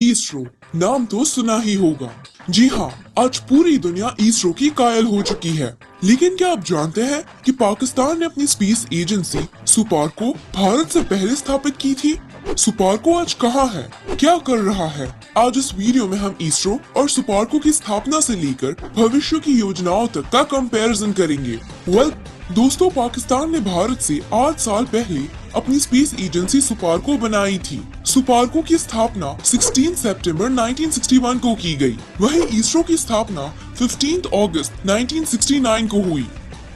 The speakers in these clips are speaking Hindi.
इसरो नाम तो सुना ही होगा। जी हाँ, आज पूरी दुनिया इसरो की कायल हो चुकी है। लेकिन क्या आप जानते हैं कि पाकिस्तान ने अपनी स्पेस एजेंसी सुपार्को भारत से पहले स्थापित की थी? सुपार्को आज कहाँ है, क्या कर रहा है? आज इस वीडियो में हम इसरो और सुपार्को की स्थापना से लेकर भविष्य की योजनाओं तक का कंपैरिजन करेंगे। दोस्तों, पाकिस्तान ने भारत से 8 साल पहले अपनी स्पेस एजेंसी सुपार्को बनाई थी। सुपार्को की स्थापना 16 सितंबर 1961 को की गई। वहीं इसरो की स्थापना 15 अगस्त 1969 को हुई।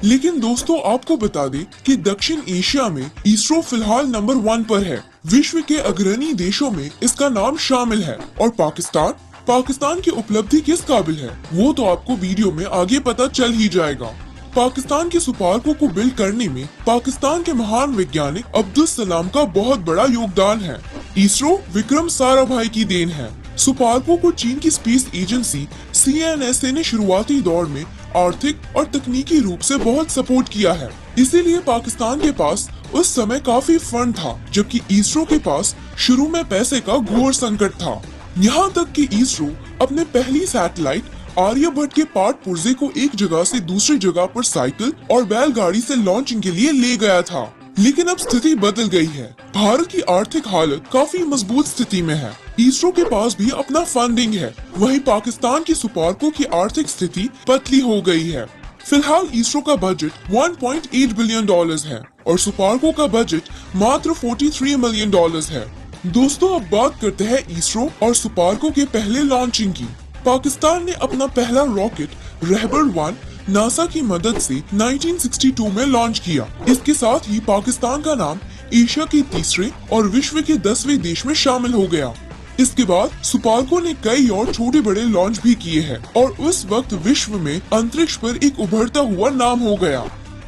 लेकिन दोस्तों, आपको बता दें कि दक्षिण एशिया में इसरो फिलहाल नंबर 1 पर है। विश्व के अग्रणी देशों में इसका नाम शामिल है। और पाकिस्तान की उपलब्धि किस काबिल है, वो तो आपको वीडियो में आगे पता चल ही जाएगा। पाकिस्तान के सुपार्को को बिल्ड करने में पाकिस्तान के महान वैज्ञानिक अब्दुल सलाम का बहुत बड़ा योगदान है। इसरो विक्रम साराभाई की देन है। सुपार्को को चीन की स्पेस एजेंसी CNSA ने शुरुआती दौर में आर्थिक और तकनीकी रूप से बहुत सपोर्ट किया है। इसीलिए पाकिस्तान के पास उस समय काफी फंड था, जबकि इसरो के पास शुरू में पैसे का घोर संकट था। यहाँ तक कि इसरो अपने पहली सैटेलाइट आर्यभट्ट के पार्ट पुर्जे को एक जगह से दूसरी जगह पर साइकिल और बैलगाड़ी से लॉन्चिंग के लिए ले गया था। लेकिन अब स्थिति बदल गई है। भारत की आर्थिक हालत काफी मजबूत स्थिति में है। इसरो के पास भी अपना फंडिंग है। वहीं पाकिस्तान की सुपार्को की आर्थिक स्थिति पतली हो गई है। फिलहाल इसरो का बजट $1.8 बिलियन है और सुपार्को का बजट मात्र $43 मिलियन है। दोस्तों, अब बात करते हैं इसरो और सुपार्को के पहले लॉन्चिंग की। पाकिस्तान ने अपना पहला रॉकेट रहबर 1 नासा की मदद से 1962 में लॉन्च किया। इसके साथ ही पाकिस्तान का नाम एशिया के तीसरे और विश्व के 10वें देश में शामिल हो गया। इसके बाद सुपार्को ने कई और छोटे बड़े लॉन्च भी किए हैं और उस वक्त विश्व में अंतरिक्ष पर एक उभरता हुआ नाम हो गया।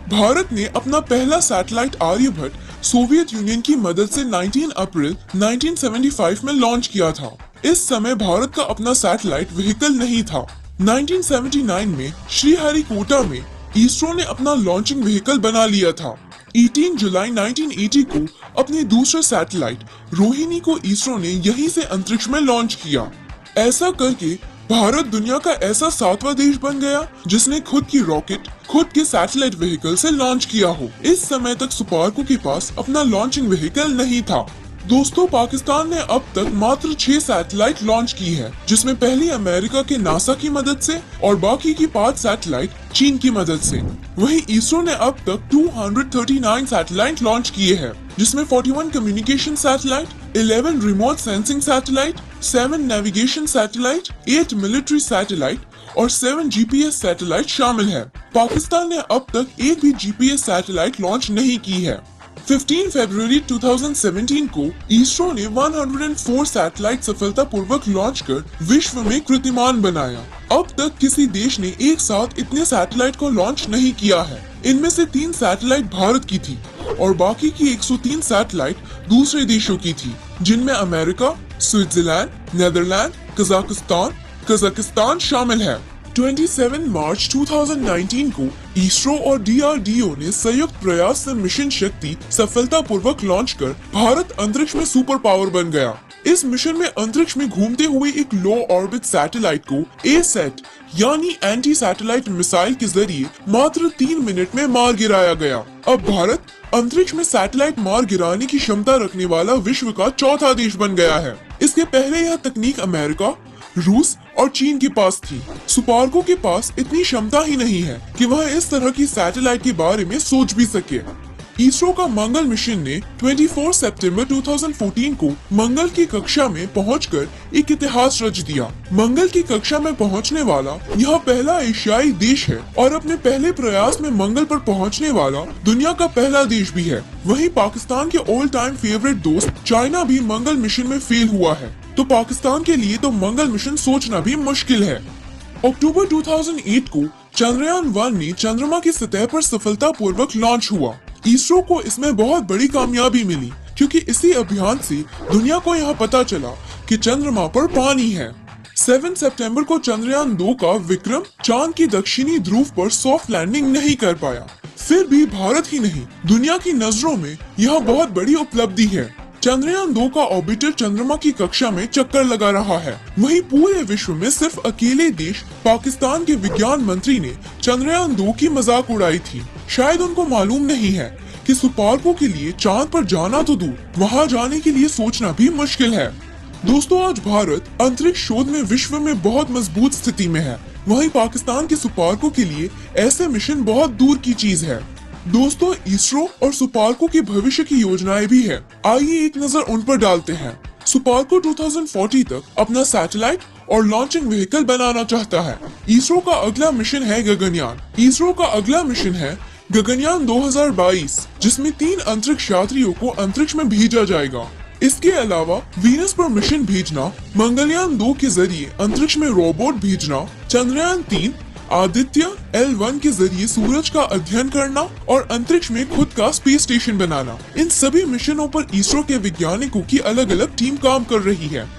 भारत ने अपना पहला सैटेलाइट आर्यभट्ट सोवियत यूनियन की मदद से 19 अप्रैल 1975 में लॉन्च किया था। इस समय भारत का अपना सैटेलाइट व्हीकल नहीं था। 1979 में श्रीहरिकोटा में इसरो ने अपना लॉन्चिंग व्हीकल बना लिया था। 18 जुलाई 1980 को अपने दूसरे सैटेलाइट रोहिणी को इसरो ने यहीं से अंतरिक्ष में लॉन्च किया। ऐसा करके भारत दुनिया का ऐसा 7वां देश बन गया जिसने खुद की रॉकेट खुद के सैटेलाइट व्हीकल से लॉन्च किया हो। इस समय तक सुपार्को के पास अपना लॉन्चिंग व्हीकल नहीं था। दोस्तों, पाकिस्तान ने अब तक मात्र 6 सैटेलाइट लॉन्च की है, जिसमें पहली अमेरिका के नासा की मदद से और बाकी की 5 सैटेलाइट चीन की मदद से। वहीं इसरो ने अब तक 239 सैटेलाइट लॉन्च किए हैं, जिसमें 41 communication satellite, 11 remote sensing satellite, 7 navigation satellite, 8 military satellite और 7 GPS सैटेलाइट शामिल है। पाकिस्तान ने अब तक एक भी GPS सैटेलाइट लॉन्च नहीं की है। 15 फरवरी 2017 को इसरो ने 104 सैटेलाइट सफलतापूर्वक लॉन्च कर विश्व में कीर्तिमान बनाया। अब तक किसी देश ने एक साथ इतने सैटेलाइट को लॉन्च नहीं किया है। इनमें से 3 सैटेलाइट भारत की थी और बाकी की 103 सैटेलाइट दूसरे देशों की थी, जिनमें अमेरिका, स्विट्जरलैंड, नीदरलैंड, कजाकिस्तान शामिल है। 27 मार्च 2019 को इसरो और DRDO ने संयुक्त प्रयास से मिशन शक्ति सफलतापूर्वक लॉन्च कर भारत अंतरिक्ष में सुपर पावर बन गया। इस मिशन में अंतरिक्ष में घूमते हुए एक लो ऑर्बिट सैटेलाइट को ASAT यानी एंटी सैटेलाइट मिसाइल के जरिए मात्र 3 मिनट में मार गिराया गया। अब भारत अंतरिक्ष में सैटेलाइट मार गिराने की क्षमता रखने वाला विश्व का 4था देश बन गया है। इसके पहले यह तकनीक अमेरिका, रूस और चीन के पास थी। सुपार्को के पास इतनी क्षमता ही नहीं है कि वह इस तरह की सैटेलाइट के बारे में सोच भी सके। इसरो का मंगल मिशन ने 24 सितंबर 2014 को मंगल की कक्षा में पहुंचकर एक इतिहास रच दिया। मंगल की कक्षा में पहुंचने वाला यह पहला एशियाई देश है और अपने पहले प्रयास में मंगल पर पहुंचने वाला दुनिया का पहला देश भी है। वहीं पाकिस्तान के ऑल टाइम फेवरेट दोस्त चाइना भी मंगल मिशन में फेल हुआ है, तो पाकिस्तान के लिए तो मंगल मिशन सोचना भी मुश्किल है। अक्टूबर 2008 को चंद्रयान 1 ने चंद्रमा की सतह पर सफलतापूर्वक लॉन्च हुआ। इसरो को इसमें बहुत बड़ी कामयाबी मिली, क्योंकि इसी अभियान से दुनिया को यह पता चला कि चंद्रमा पर पानी है। 7 सितंबर को चंद्रयान 2 का विक्रम चांद की दक्षिणी ध्रुव पर सॉफ्ट लैंडिंग नहीं कर पाया। फिर भी भारत ही नहीं, दुनिया की नजरों में यह बहुत बड़ी उपलब्धि है। चंद्रयान 2 का ऑर्बिटर चंद्रमा की कक्षा में चक्कर लगा रहा है। वहीं पूरे विश्व में सिर्फ अकेले देश पाकिस्तान के विज्ञान मंत्री ने चंद्रयान 2 की मजाक उड़ाई थी। शायद उनको मालूम नहीं है कि सुपार्को के लिए चांद पर जाना तो दूर, वहां जाने के लिए सोचना भी मुश्किल है। दोस्तों, आज भारत अंतरिक्ष शोध में विश्व में बहुत मजबूत स्थिति में है। वहीं पाकिस्तान के सुपार्को के लिए ऐसे मिशन बहुत दूर की चीज है। दोस्तों, इसरो और सुपार्को की भविष्य की योजनाएं भी है। आइए एक नजर उन पर डालते हैं। सुपार्को 2040 तक अपना सैटेलाइट और लॉन्चिंग व्हीकल बनाना चाहता है। इसरो का अगला मिशन है गगनयान। इसरो का अगला मिशन है गगनयान 2022, जिसमें 3 अंतरिक्ष यात्रियों को अंतरिक्ष में भेजा जाएगा। इसके अलावा वीनस पर मिशन भेजना, मंगलयान 2 के जरिए अंतरिक्ष में रोबोट भेजना, चंद्रयान 3 आदित्य L1 के जरिए सूरज का अध्ययन करना और अंतरिक्ष में खुद का स्पेस स्टेशन बनाना। इन सभी मिशनों पर इसरो के वैज्ञानिकों की अलग अलग टीम काम कर रही है।